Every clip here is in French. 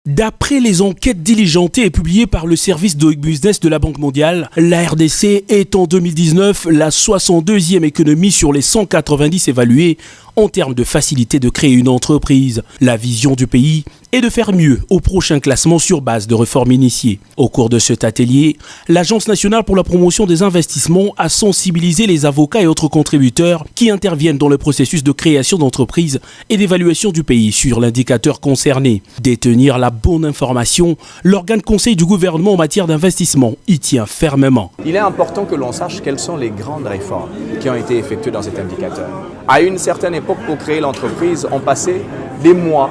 D'après les enquêtes diligentées et publiées par le service Doing Business de la Banque mondiale, la RDC est en 2019 la 62e économie sur les 190 évaluées en termes de facilité de créer une entreprise. La vision du pays est de faire mieux au prochain classement sur base de réformes initiées. Au cours de cet atelier, l'Agence nationale pour la promotion des investissements a sensibilisé les avocats et autres contributeurs qui interviennent dans le processus de création d'entreprise et d'évaluation du pays sur l'indicateur concerné. Détenir la bonne information, l'organe conseil du gouvernement en matière d'investissement y tient fermement. Il est important que l'on sache quelles sont les grandes réformes qui ont été effectuées dans cet indicateur. À une certaine époque, pour créer l'entreprise, on passait des mois,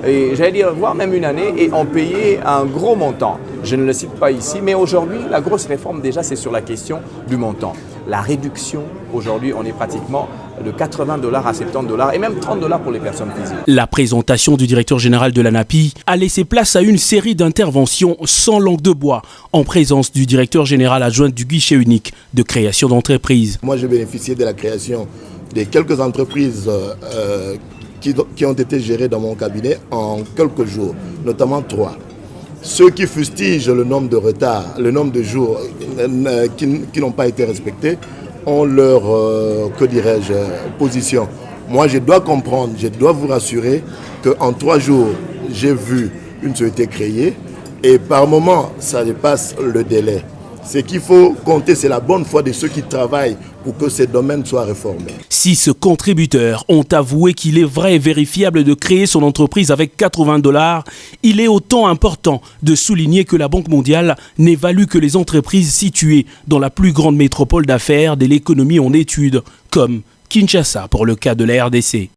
et j'allais dire voire même une année, et on payait un gros montant. Je ne le cite pas ici, mais aujourd'hui, la grosse réforme déjà, c'est sur la question du montant. La réduction, aujourd'hui, on est pratiquement de $80 à $70 et même $30 pour les personnes physiques. La présentation du directeur général de l'ANAPI a laissé place à une série d'interventions sans langue de bois en présence du directeur général adjoint du guichet unique de création d'entreprise. Moi, j'ai bénéficié de la création de quelques entreprises qui ont été gérées dans mon cabinet en quelques jours, notamment 3. Ceux qui fustigent le nombre de retards, le nombre de jours qui n'ont pas été respectés, ont leur, position. Moi, je dois comprendre, je dois vous rassurer qu'en 3 jours, j'ai vu une société créée et par moment, ça dépasse le délai. Ce qu'il faut compter, c'est la bonne foi de ceux qui travaillent pour que ces domaines soient réformés. 6 contributeurs ont avoué qu'il est vrai et vérifiable de créer son entreprise avec $80. Il est autant important de souligner que la Banque mondiale n'évalue que les entreprises situées dans la plus grande métropole d'affaires de l'économie en études, comme Kinshasa pour le cas de la RDC.